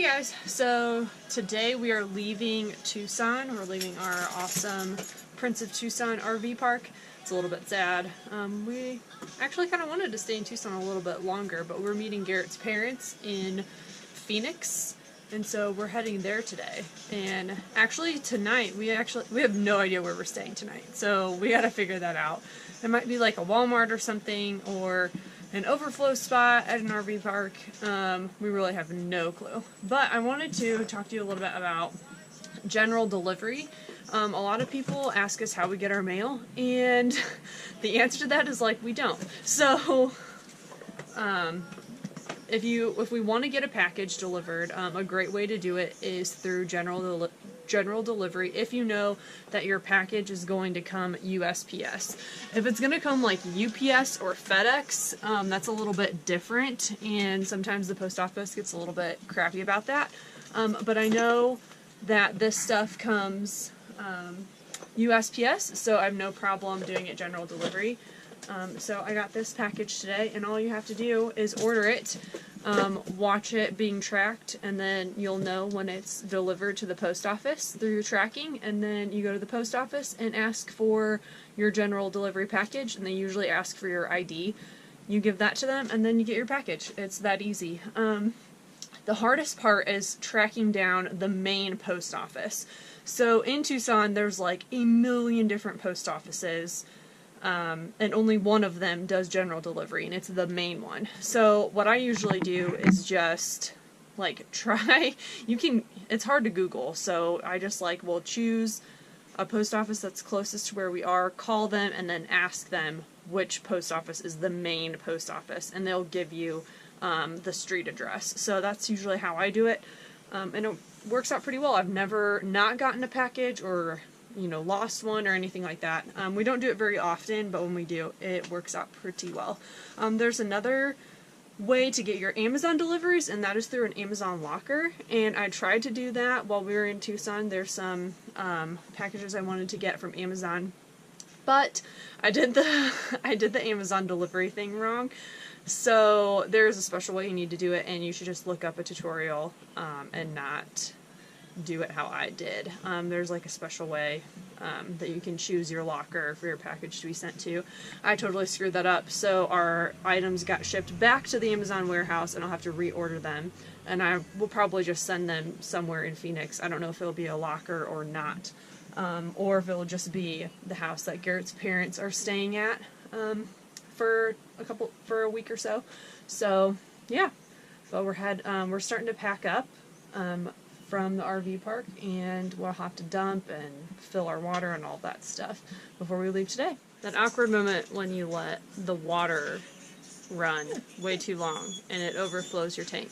guys, so today we are leaving Tucson. We're leaving our awesome Prince of Tucson RV park. It's a little bit sad. We actually kind of wanted to stay in Tucson a little bit longer, but we're meeting Garrett's parents in Phoenix, and so we're heading there today. And actually tonight, we have no idea where we're staying tonight, so we gotta figure that out. It might be like a Walmart or something, or an overflow spot at an RV park. We really have no clue. But I wanted to talk to you a little bit about general delivery. A lot of people ask us how we get our mail, and the answer to that is like, we don't. So if we want to get a package delivered, a great way to do it is through general delivery if you know that your package is going to come USPS. If it's going to come like UPS or FedEx, that's a little bit different, and sometimes the post office gets a little bit crappy about that. But I know that this stuff comes USPS, so I have no problem doing it general delivery. So I got this package today, and all you have to do is order it, watch it being tracked, and then you'll know when it's delivered to the post office through your tracking, and then you go to the post office and ask for your general delivery package, and they usually ask for your ID. You give that to them, and then you get your package. It's that easy. The hardest part is tracking down the main post office. So in Tucson, there's like a million different post offices, and only one of them does general delivery, and it's the main one. So what I usually do is just like it's hard to Google, so I just will choose a post office that's closest to where we are, call them, and then ask them which post office is the main post office, and they'll give you the street address. So that's usually how I do it, and it works out pretty well. I've never not gotten a package or lost one or anything like that. We don't do it very often, but when we do, it works out pretty well. There's another way to get your Amazon deliveries, and that is through an Amazon locker, and I tried to do that while we were in Tucson. There's some packages I wanted to get from Amazon, but I did the Amazon delivery thing wrong. So there's a special way you need to do it, and you should just look up a tutorial and not do it how I did. There's like a special way that you can choose your locker for your package to be sent to. I totally screwed that up, so our items got shipped back to the Amazon warehouse, and I'll have to reorder them, and I will probably just send them somewhere in Phoenix. I don't know if it'll be a locker or not, or if it'll just be the house that Garrett's parents are staying at for a week or so. So yeah, but we're starting to pack up from the RV park, and we'll have to dump and fill our water and all that stuff before we leave today. That awkward moment when you let the water run way too long and it overflows your tank.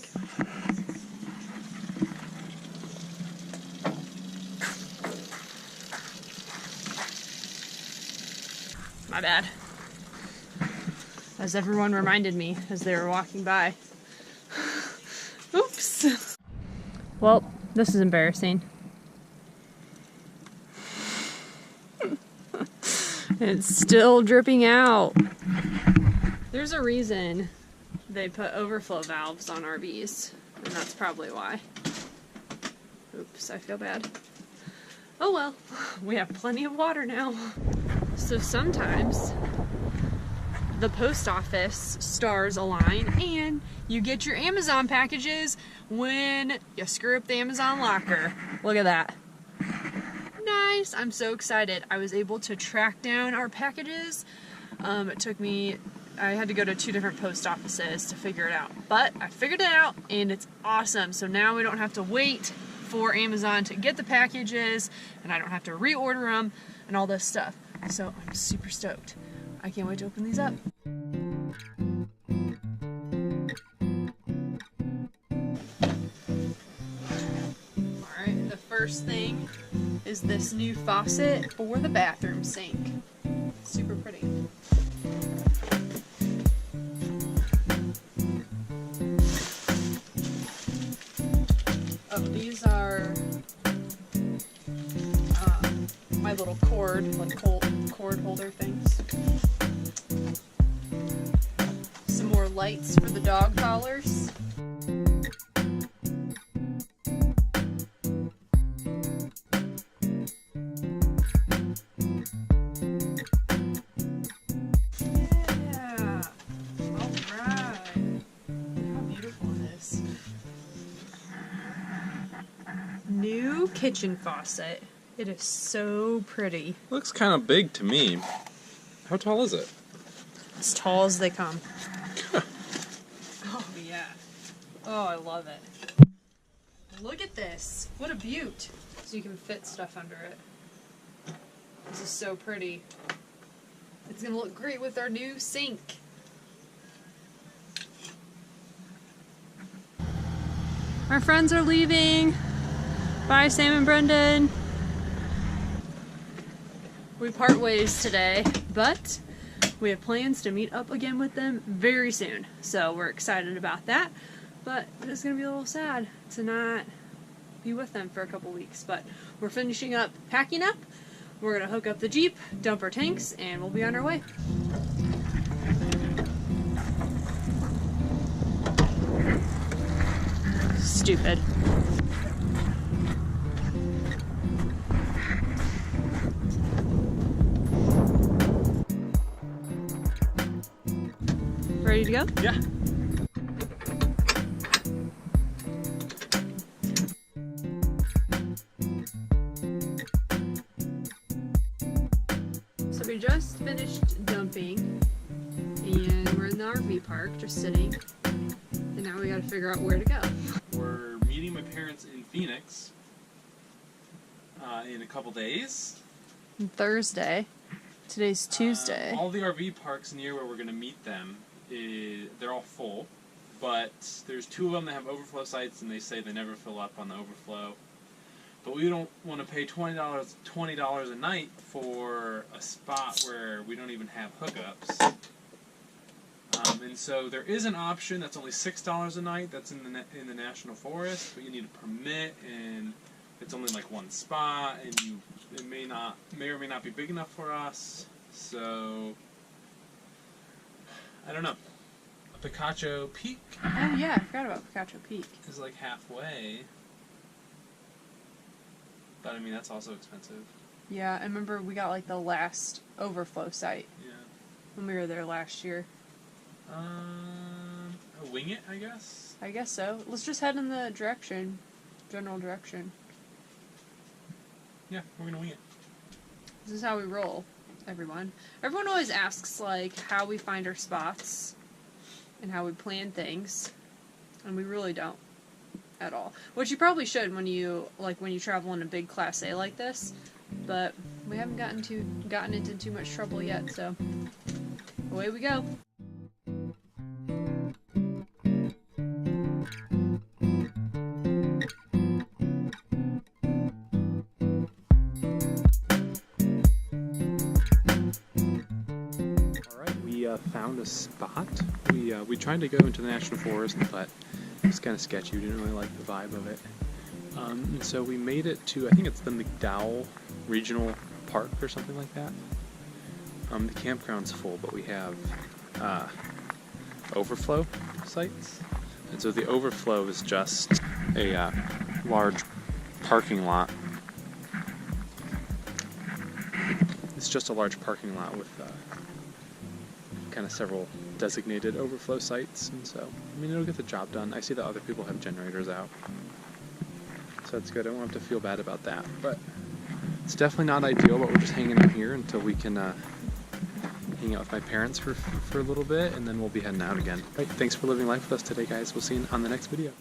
My bad. As everyone reminded me as they were walking by. Oops. Well, this is embarrassing. It's still dripping out. There's a reason they put overflow valves on RVs, and that's probably why. Oops, I feel bad. Oh well, we have plenty of water now. So sometimes the post office stars align, and you get your Amazon packages when you screw up the Amazon locker. Look at that. Nice. I'm so excited. I was able to track down our packages. It took me, I had to go to 2 different post offices to figure it out, but I figured it out, and it's awesome. So now we don't have to wait for Amazon to get the packages, and I don't have to reorder them and all this stuff. So I'm super stoked. I can't wait to open these up. Alright, the first thing is this new faucet for the bathroom sink. Super pretty. Oh, these are my little cord holder things. Some more lights for the dog collars. new kitchen faucet. It is so pretty. Looks kind of big to me. How tall is it? As tall as they come. Oh, yeah. Oh, I love it. Look at this. What a beaut. So you can fit stuff under it. This is so pretty. It's going to look great with our new sink. Our friends are leaving. Bye, Sam and Brendan. We part ways today, but we have plans to meet up again with them very soon. So we're excited about that, but it's going to be a little sad to not be with them for a couple weeks. But we're finishing up packing up. We're going to hook up the Jeep, dump our tanks, and we'll be on our way. Stupid. Ready to go? Yeah. So we just finished dumping, and we're in the RV park, just sitting, and now we gotta figure out where to go. We're meeting my parents in Phoenix in a couple days. Thursday. Today's Tuesday. All the RV parks near where we're going to meet them, they're all full, but there's 2 of them that have overflow sites, and they say they never fill up on the overflow. But we don't want to pay $20 a night for a spot where we don't even have hookups. And so there is an option that's only $6 a night. That's in the national forest, but you need a permit, and it's only like 1 spot, and it may or may not be big enough for us. So I don't know. Picacho Peak. Oh yeah, I forgot about Picacho Peak. Is like halfway, but I mean that's also expensive. Yeah, I remember we got like the last overflow site. Yeah. When we were there last year. Wing it, I guess. I guess so. Let's just head in the general direction. Yeah, we're gonna wing it. This is how we roll, everyone. Everyone always asks like how we find our spots and how we plan things, and we really don't at all. Which you probably should when you travel in a big Class A like this, but we haven't gotten into too much trouble yet. So away we go. Found a spot. We tried to go into the national forest, but it was kind of sketchy. We didn't really like the vibe of it. And so we made it to, I think it's the McDowell Regional Park or something like that. The campground's full, but we have overflow sites. And so the overflow is just a large parking lot. It's just a large parking lot with kind of several designated overflow sites, and so I mean it'll get the job done. I see that other people have generators out, so that's good. I won't have to feel bad about that, but it's definitely not ideal. But we're just hanging out here until we can hang out with my parents for a little bit, and then we'll be heading out again. Right, thanks for living life with us today, guys. We'll see you on the next video.